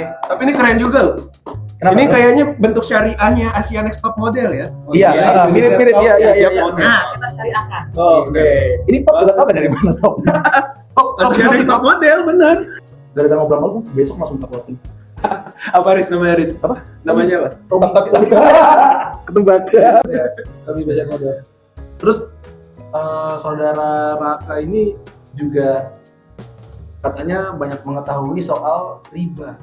Tapi ini keren juga loh. Kenapa? Ini kayaknya bentuk syariahnya Asia Next Top Model ya. Mirip-mirip iya. Nah, kita syariahkan. Oke. Ini top udah tau gak dari mana top? Asia Next Top Model bener. Gara-gara ngobrol besok langsung uploadin. Apa Riz namanya Riz? Apa? Namanya apa? Tobak tapi ketebak. Tapi spesial model. Terus saudara Raka ini juga katanya banyak mengetahui soal riba.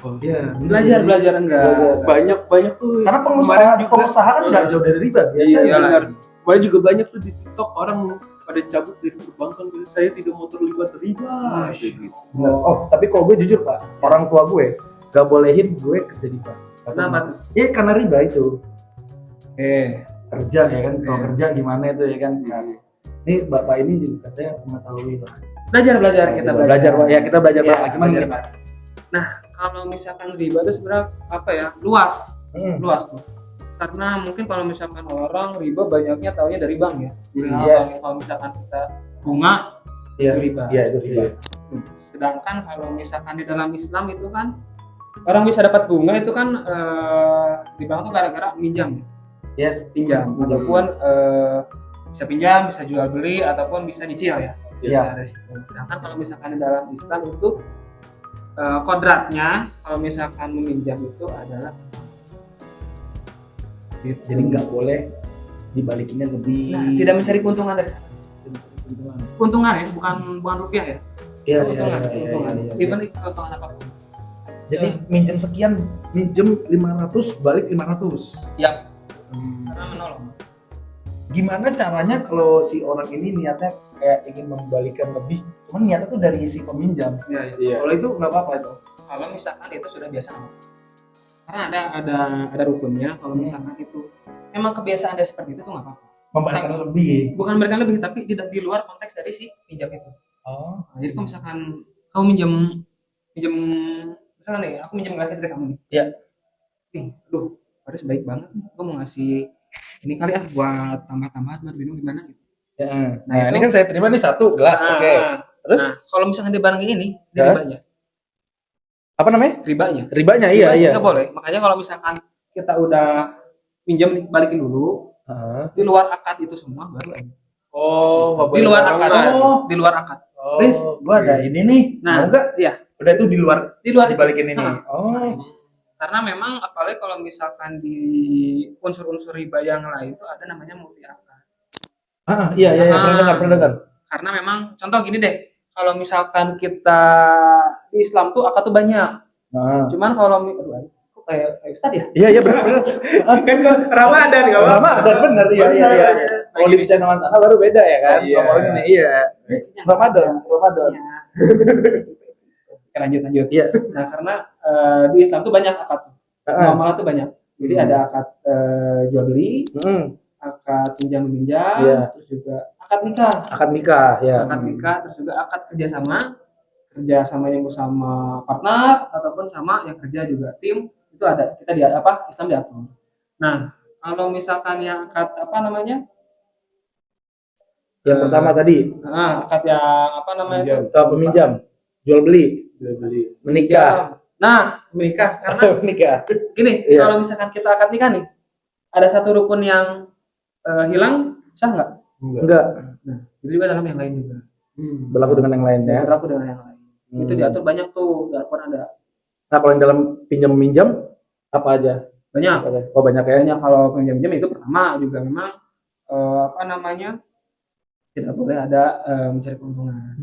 Oh iya, Belajar enggak? Banyak tuh. Karena Kemarin juga- pengusaha kan nggak jauh dari riba biasa. Iya Iyalah. benar. Banyak juga banyak tuh di TikTok orang pada cabut dari perbankan, saya tidak mau terlibat riba. Kayak gitu. Bener. Oh, tapi kalau gue jujur Pak, orang tua gue gak bolehin gue kerja di bank. Kenapa tuh? Iya karena riba itu. Kerja ya kan, kalau Iya. kerja gimana itu ya kan. Nah, ini bapak ini juga katanya mengetahui lah. Belajar kita Belajar Pak. Ya kita belajar Iya, Pak. Gimana belajar, nih? Pak. Nah, kalau misalkan riba itu sebenarnya apa ya? Luas tuh. Karena mungkin kalau misalkan orang riba banyaknya taunya dari bank ya. Jadi Yes. kalau misalkan kita bunga Iya, itu riba. Iya, itu riba. Sedangkan kalau misalkan di dalam Islam itu kan orang bisa dapat bunga itu kan di bank itu gara-gara minjam ya. Yes, Pinjam. Ataupun bisa pinjam, bisa jual beli ataupun bisa nyicil ya. Iya. Dari situ. Sedangkan kalau misalkan di dalam Islam itu kodratnya kalau misalkan meminjam itu adalah Jadi nggak boleh dibalikinnya lebih. nah, tidak mencari keuntungan dari sana. Keuntungan ya, bukan rupiah ya. Iya, Keuntungan. iya. Even keuntungan apapun. Jadi minjem sekian, minjem 500 balik 500. Ya. Karena menolong. Gimana caranya kalau si orang ini niatnya kayak ingin membalikan lebih, cuman niatnya tuh dari si peminjam. Iya. Iya. Kalau itu nggak apa-apa itu. Kalau misalkan itu sudah biasa nggak apa-apa. Karena ada rukunnya. Kalau misalkan itu memang kebiasaan dia seperti itu tuh nggak apa-apa. Membalikan lebih. Bukan memberikan lebih, tapi tidak di luar konteks dari si pinjam itu. Oh. Nah, jadi kalau misalkan kamu minjem misalkan nih, aku minjem gelasnya dari kamu nih. Iya. Aduh, Faris baik banget nih. Aku mau ngasih ini kali buat tambah-tambahan buat minum gimana gitu. Ya. Nah, Nah, ini itu- kan saya terima nih 1 gelas, oke. Terus Nah, kalau misalkan dia barang ini, dia Hah? ribanya. apa namanya? Ribanya. Ribanya iya. Nggak boleh. Makanya kalau misalkan kita udah pinjam nih, balikin dulu. Heeh. Di luar akad itu semua baru aja. Oh, Di luar akad. Oh. Di luar akad. Riz, gua ada ini nih. Nah, Mau enggak? iya. Udah itu di luar Di luar itu. dibalikin ini. Nah, Oh. karena memang apalagi kalau misalkan di unsur-unsur riba yang lain itu ada namanya multi akad. Iya, pernah dengar. Karena memang contoh gini deh, kalau misalkan kita di Islam tuh akad tuh banyak. Nah. Cuman kalau kok kayak Ustadz ya? Iya, benar. Kan ke Ramadan enggak apa-apa. Ramadan bener, iya. Kalau di channel sana baru beda ya kan? Iya. Kalau ini iya. Ramadan. Iya. Lanjut. Iya. Nah, karena di Islam tuh banyak akad. Muamalah tuh banyak. Jadi ada akad jual beli, akad pinjam meminjam, Iya. terus juga akad nikah. Akad nikah, ya. Akad nikah, terus juga akad kerjasama yang bersama partner ataupun sama yang kerja juga tim, itu ada kita Islam diatur. Nah, kalau misalkan yang akad Yang pertama tadi, akad yang itu peminjam, jual beli, menikah. Nah, menikah karena Menikah. gini, Iya. kalau misalkan kita akad nikah nih, ada satu rukun yang hilang, sah nggak? Enggak, Nah, itu juga dalam yang lain juga. berlaku dengan yang lainnya. Berlaku dengan yang lain. Itu diatur banyak tuh, di Al-Quran ada Nah, kalau yang dalam pinjam meminjam apa aja? banyak. Oh, banyak ya. Kayaknya kalau pinjam-pinjam itu pertama juga memang tidak boleh ada mencari keuntungan.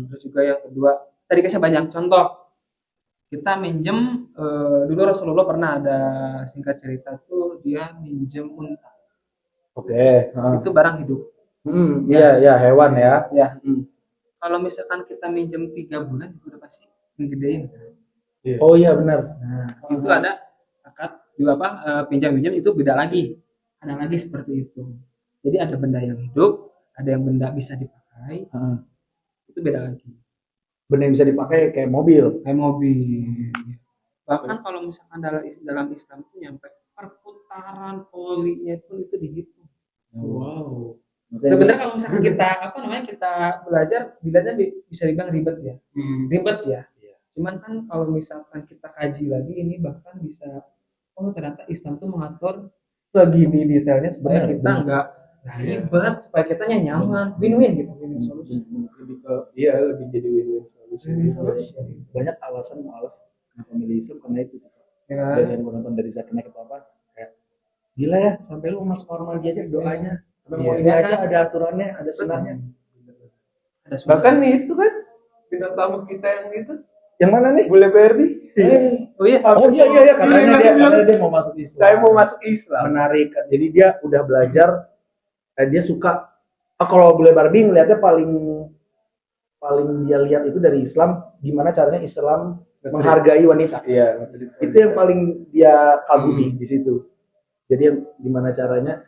Terus juga yang kedua, tadi kasih banyak contoh. Kita minjem dulu Rasulullah pernah ada singkat cerita tuh dia minjem unta. Oke. Itu barang hidup. Iya, hewan ya. Ya. Kalau misalkan kita minjem 3 bulan udah pasti ngegedein. Oh iya benar. Nah, itu ada akad juga pinjam-pinjam itu beda lagi. Ada lagi seperti itu. Jadi ada benda yang hidup, ada yang benda bisa dipakai. Itu beda lagi. Benda yang bisa dipakai kayak mobil. Kayak mobil. Bahkan kalau misalkan dalam Islam itu nyampe perputaran polinya pun itu dihitung. Wow. Sebenarnya kalau misalkan kita kita belajar dilihatnya bisa dibilang ribet ya. Ribet ya. Cuman kan kalau misalkan kita kaji lagi ini bahkan bisa, oh ternyata Islam tuh mengatur segini detailnya supaya Benar, kita benar. nggak ribet, supaya kita nyaman, win-win gitu, win-win solution. Lebih ke lebih jadi win-win solution. Win-win solution. Banyak alasan mualaf kenapa milih Islam karena itu. Ya. Dan yang gue nonton dari Zakir Naik apa kayak gila ya, sampai lu masuk kamar mandi aja doanya, sampai mau Iya. ini aja ada aturannya, ada sunnahnya. Ada Bahkan nih itu kan bintang tamu kita yang itu Yang mana nih? Bule Berdi. oh iya, Oh iya katanya dia mau masuk Islam. Saya mau masuk Islam. Menarik. Jadi dia udah belajar, dia suka. Kalau Bule Barbie ngeliatnya paling dia lihat itu dari Islam, gimana caranya Islam menghargai wanita. Iya. Itu yang paling dia kagumi di situ. Jadi yang gimana caranya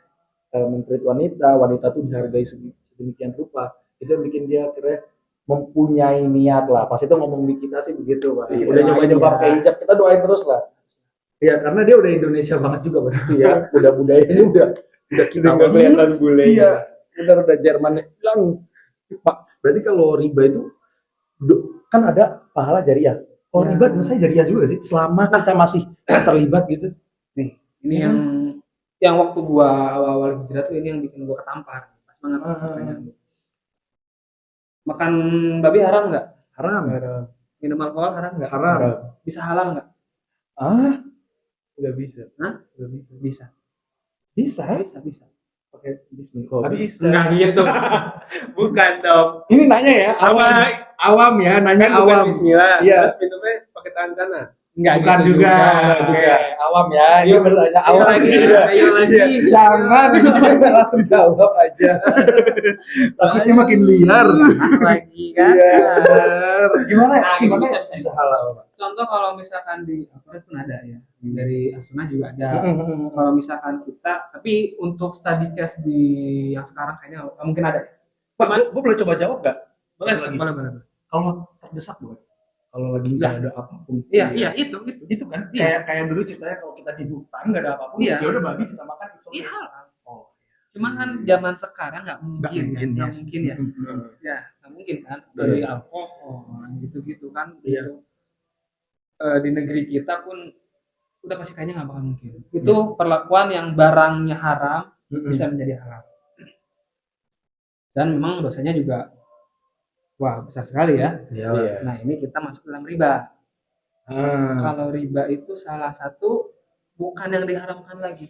mentreat wanita tuh dihargai sedemikian rupa. Itu yang bikin dia akhirnya mempunyai niat lah. Pas itu ngomong di kita sih begitu, Pak. Iya, Udah nyoba-nyoba pakai hijab, kita doain terus lah. Ya karena dia udah Indonesia banget juga pas itu ya. Udah budayanya udah kita Udah nggak kelihatan bule. Iya, udah Jermannya bilang, Pak, berarti kalau riba itu kan ada pahala jariah. Kalau riba dosanya jariah juga sih, selama kita masih terlibat gitu. nih ini yang waktu gua awal-awal hijrah tuh ini yang bikin gua ketampar. Pas banget pertanyaan lu. Makan babi haram nggak? Haram. Minum alkohol haram nggak? Haram. Bisa halal nggak? Nggak bisa. Hah? Nggak bisa. Bisa. Bisa. Pakai bismillah. Bisa. Enggak gitu. Bukan dong. Ini nanya ya, awam ya, nanya Kan bukan awam. bismillah. Iya. Terus minumnya pakai tangan kanan. Enggak Bukan gitu juga. juga. Awam ya, ini bertanya awam lagi, juga. ayo lagi. Jangan, langsung jawab aja. Takutnya makin liar. Lagi kan. Liar. Gimana? Nah, Gimana bisa. halal, Pak? Contoh kalau misalkan di Al-Quran pun ada ya. Dari As-Sunnah juga ada. Kalau misalkan kita, tapi untuk study case di yang sekarang kayaknya nggak mungkin ada. Pak, gue boleh coba jawab nggak? Boleh. Kalau terdesak boleh. Kalau lagi nggak ada apapun. Iya, itu. Itu kan Iya. kayak dulu ceritanya kalau kita di hutan nggak ada apapun, Iya. ya udah babi kita makan itu. Iya halal. Oh. Cuman kan zaman sekarang nggak mungkin Nggak ya. Ya, nggak mungkin kan. Dari alkohol gitu-gitu kan. Iya. Gitu. Di negeri kita pun udah pasti kayaknya nggak bakal mungkin. Itu perlakuan yang barangnya haram bisa menjadi halal. Dan memang dosanya juga wah besar sekali ya. Iya. Nah ini kita masuk dalam riba. Kalau riba itu salah satu bukan yang diharamkan lagi,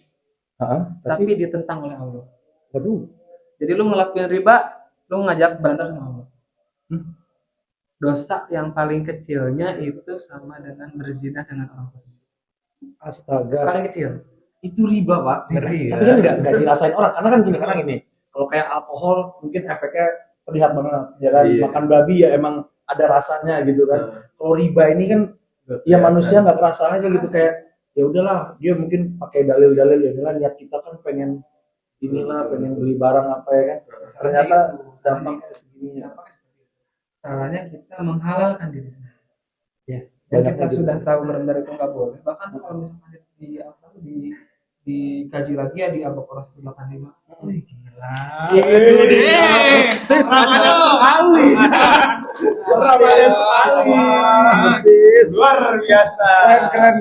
tapi ditentang oleh Allah. Waduh. Jadi lu ngelakuin riba, lu ngajak berantem sama Allah. Dosa yang paling kecilnya itu sama dengan berzina dengan orang tua. Astaga. Paling kecil. Itu riba, Pak. Ngeri, Tapi kan nggak dirasain orang karena kan gini. Kalau kayak alkohol mungkin efeknya terlihat banget, ya kan. Iya. Makan babi ya emang ada rasanya gitu kan. Kalau riba ini kan ya manusia nggak terasa aja gitu, kayak ya udahlah, dia mungkin pakai dalil-dalil ya udahlah, niat kita kan pengen pengen beli barang apa ya kan. Ternyata dampaknya segini ya. Salahnya kita menghalalkan diri sendiri. Ya, Dan banyak kita gitu. sudah tahu benar-benar itu nggak boleh. Bahkan kalau misalkan dikaji lagi ya di Al-Baqarah 185. Wih gila. Itu dia. Sis, sekali. Sis. Luar biasa. Keren.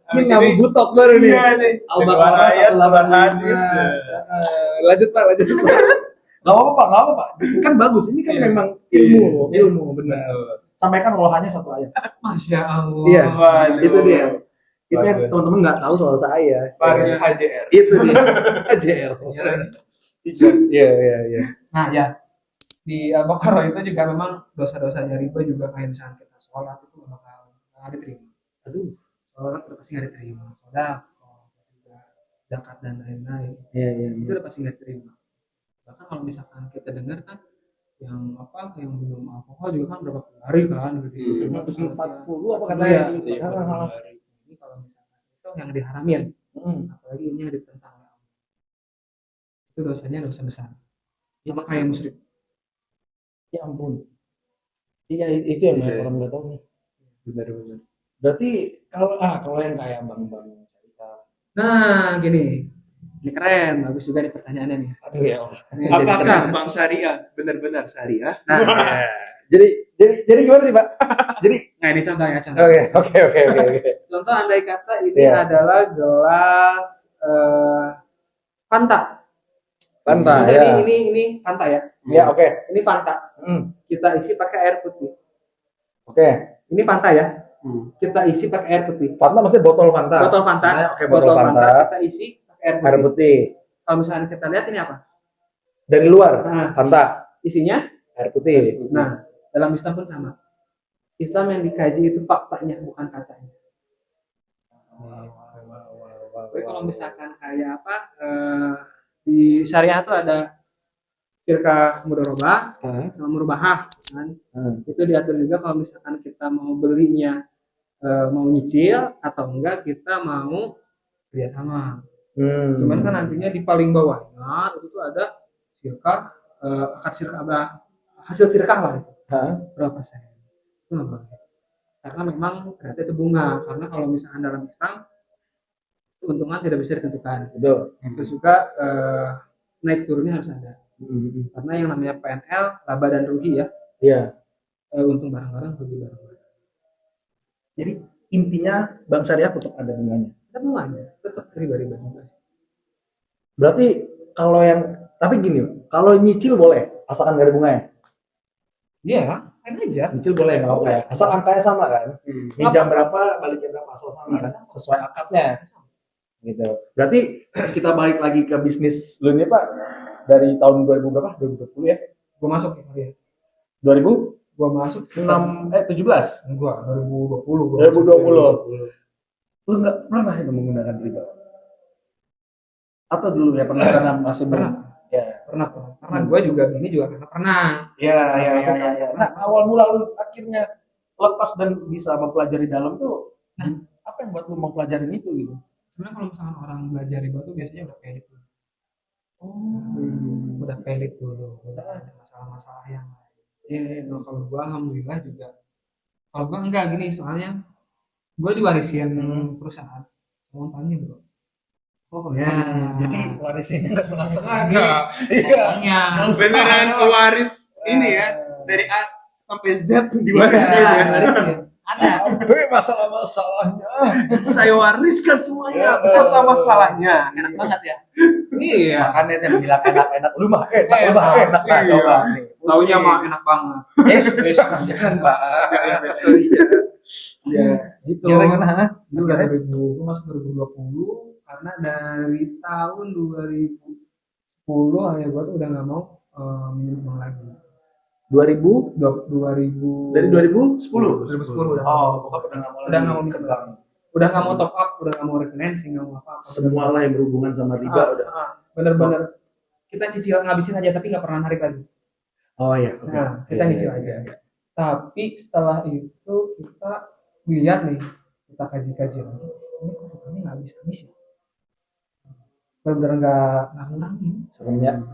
Ini Habis ngabu ini- butok baru nih. Iya nih. Al-Baqarah Ayat, 185. hadis. Lanjut Pak. Gak apa-apa Pak. Kan bagus. Ini kan Iya. memang ilmu benar. Sampaikan olahannya satu ayat. Masya Allah. Iya. Waduh. Itu dia. Itu yang Bagus. teman-teman nggak tahu soal saya. Paris HJR. Itu dia. JR. Iya. Nah ya di Al-Baqarah itu juga memang dosa-dosanya riba juga kayak misalnya kita sholat itu nggak bakal nggak diterima. Aduh. Sholat udah pasti nggak diterima. Sedekah, juga zakat dan lain-lain Iya. itu udah pasti nggak diterima. Bahkan kalau misalkan kita dengar kan yang minum alkohol juga kan berapa hari kan gitu. Terus 40 apa katanya? katanya? Iya. Ini kalau misalkan itu yang diharamin, apalagi ini yang ditentang oleh Allah. Itu dosanya dosa besar. Sama kayak musyrik. Ya ampun. Iya itu yang Iya. orang nggak tahu nih. Benar. Berarti kalau yang kayak bang cerita. Nah, gini. Ini keren, bagus juga nih pertanyaannya nih. Aduh ya Allah. Ini jadi Apakah seru. bank syariah benar-benar syariah? Nah, Jadi jadi gimana sih, Pak? Jadi Nah ini contoh ya, contoh. oke. Contoh andai kata ini Iya. adalah gelas Fanta. Fanta, Contoh ya. ini Fanta ya. Ya, oke. Ini Fanta. Kita isi pakai air putih. Oke. Ini Fanta ya. Kita isi pakai air putih. Fanta maksudnya botol Fanta. Botol Fanta. Oke, botol Fanta. Kita isi pakai air Air putih. putih. Kalau misalnya kita lihat ini apa? Dari luar, Nah. Fanta. Isinya. Air putih. Nah, dalam Islam pun sama. Islam yang dikaji itu faktanya, bukan katanya. Jadi kalau misalkan kayak apa di syariah tuh ada syirkah mudharabah sama murabahah kan. Itu diatur juga kalau misalkan kita mau belinya mau nyicil atau enggak kita mau kerjasama. Cuman kan nantinya di paling bawahnya itu tuh ada syirkah akad syirkah hasil syirkah lah itu. Berapa persen? Itu nggak boleh. Karena memang ternyata itu bunga. Karena kalau misalkan dalam Islam keuntungan tidak bisa ditentukan. Betul. Terus juga naik turunnya harus ada. Karena yang namanya PNL laba dan rugi ya. Iya. Untung barang-barang, rugi barang-barang. Jadi intinya bank syariah tetap ada bunganya. Ada bunganya, tetap riba-riba juga. Berarti kalau yang tapi gini, kalau nyicil boleh asalkan nggak ada bunganya. Iya, main aja. Nyicil boleh nggak apa-apa ya. Asal angkanya sama kan. Ini jam berapa, balik jam berapa, asal sama kan. Sesuai akadnya. Gitu. Berarti kita balik lagi ke bisnis lu ini Pak. Dari tahun 2000 berapa? 2020 ya? Gua masuk ya. 2000? Gua masuk 17? Gua 2020. 2020. Lu nggak pernah ya menggunakan riba? Atau dulu ya pernah karena masih belum? Ya. Pernah. Karena gua juga ini juga karena pernah. Ya. Nah, awal mula lu akhirnya lepas dan bisa mempelajari dalam tuh, apa yang buat lu mempelajari itu gitu? Sebenarnya kalau misalkan orang belajar riba tuh biasanya udah pelit dulu. Udah pelit dulu, udah ada masalah-masalah yang lain. Kalau gua alhamdulillah juga. Kalau gua enggak gini soalnya gua diwarisin perusahaan. Mau tanya bro. Oh ya, jadi warisinnya nggak setengah-setengah Iya. Iya. Beneran pewaris ini ya dari A sampai Z diwarisin. Diwarisin. Ada. Sampai masalah-masalahnya. Saya wariskan semuanya beserta masalahnya. Enak banget ya. Iya. Makanya yang bilang enak-enak, lu mah enak, Iya. coba. Taunya mah enak banget. Jangan Pak. Iya, gitu. Gimana? Dulu 2000, gue masuk 2020 karena dari tahun 2010 ayah gue tuh udah nggak mau minjem uang lagi. 2000? 2000 Dari 2010? 2010 udah. Oh, bokap udah nggak mau lagi. Udah nggak mau minjem bank. Udah nggak mau top up, udah nggak mau refinancing, nggak mau apa-apa. Semua lah yang berhubungan sama riba udah. Bener-bener kita cicil ngabisin aja tapi nggak pernah narik lagi. Oh iya. Nah, kita nyicil aja. Tapi setelah itu kita lihat nih, kita kaji-kaji lagi. Ini kok kami nggak habis-habis ya? Bener-bener nggak ngurangin. Sebenarnya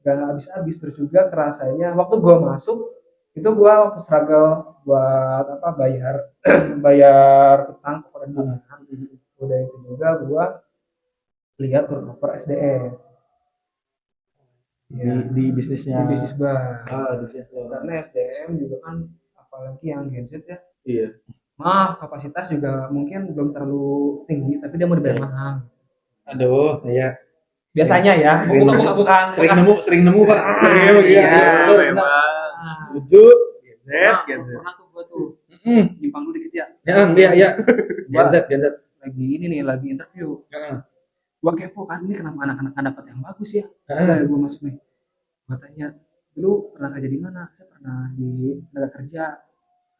Nggak habis-habis. Terus juga kerasanya waktu gua masuk itu gua waktu struggle buat apa bayar utang kepada bunga. Udah itu juga gua lihat turnover SDM. di bisnisnya. Di bisnis gua. Di bisnis lo. Karena SDM juga kan apalagi yang Gen Z ya. Iya. Maaf, kapasitas juga mungkin belum terlalu tinggi, tapi dia mau dibayar mahal. Aduh, iya. Biasanya ya, bukan. Sering nemu Pak. Iya, memang. Setuju. Pernah tuh gua tuh nyimpang dulu dikit ya. Iya. Gen Z. Lagi ini nih, lagi interview. Gua kepo kan, ini kenapa anak-anak kan dapat yang bagus ya? Dari gua masuk nih. Gua tanya, dulu pernah kerja di mana? Saya pernah di tenaga kerja.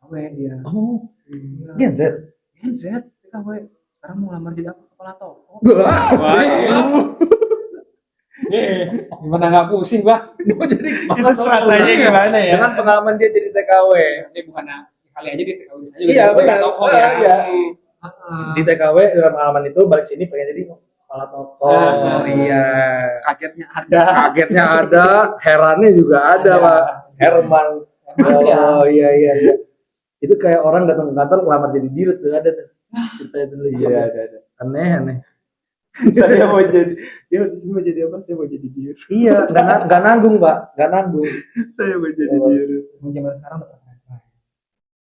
KW dia. Oh, Iya. Gen Z. Gen Z, KW. Sekarang mau lamar jadi apa? Kepala toko. Gimana nggak pusing, Bah? Mau jadi Itu strategi gimana ya? Dengan pengalaman dia jadi TKW. Ini bukan sekali aja di TKW saya Iya, benar. toko ya. Iya. Di TKW dengan pengalaman itu balik sini pengen jadi kepala toko. Iya. Kagetnya ada, herannya juga ada, Pak. Herman. Oh iya. Itu kayak orang datang ke kantor ngelamar jadi dirut tuh ada tuh. Ceritanya dulu. Iya, ada. Aneh. Saya mau jadi apa? Saya mau jadi dir. Iya, nggak nanggung, Pak. Nggak nanggung. Saya mau jadi dir. Zaman sekarang udah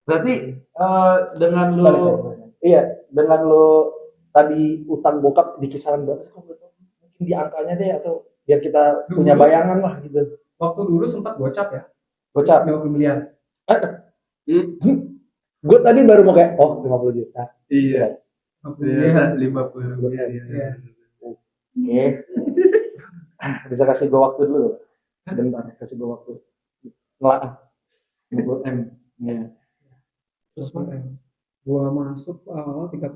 Berarti dengan lo dengan lo tadi utang bokap di kisaran berapa? Mungkin di angkanya deh atau biar kita punya bayangan lah gitu. Waktu dulu sempat gocap ya, Gocap. 50 miliar. Gue tadi baru mau kayak 50 juta. Iya. 50 miliar. 50 miliar. Iya. Oke. Bisa kasih gue waktu dulu. Sebentar, kasih gue waktu. Ngelak. 50 M. Ya. Terus gua masuk awal 30.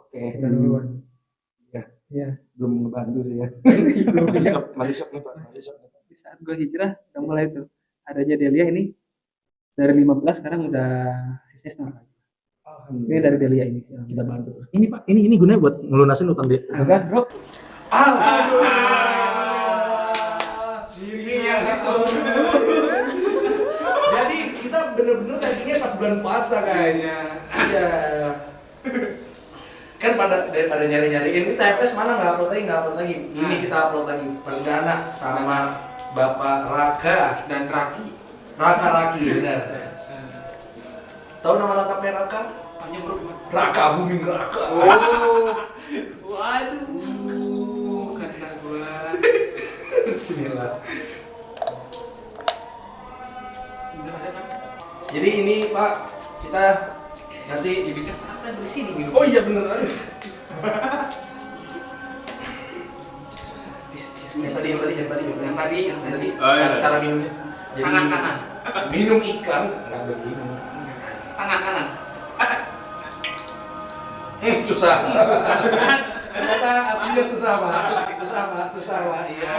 Oke. Dan duluan. Iya. Belum ngebantu sih ya. Masih shock nih Pak. Di saat gua hijrah udah mulai tuh adanya Delia ini dari 15 sekarang udah sisanya lagi. Ini dari Delia ini sih. Kita bantu. Ini Pak, ini gunanya buat ngelunasin utang dia. Kan, Bro? Jadi kita bener-bener tadinya pas bulan puasa guys. Iya. Kan daripada nyari-nyariin ini TFS mana nggak upload lagi. Ini kita upload lagi perdana sama Bapak Raka Dan Raki. Raki benar. Tahu nama lengkapnya Raka? Tanya bro gimana? Raka Buming Raka. Waduh. Kata gua. Bismillah. Enggak. Jadi ini Pak, kita nanti Dibikin sekarang kita di sini minum. oh iya beneran. Yang tadi. Oh, iya. Cara minumnya. Jadi Tangan kanan. minum ikan, nggak ada minum. Tangan kanan. Susah. Ternyata aslinya susah Pak. Susah Pak. Iya.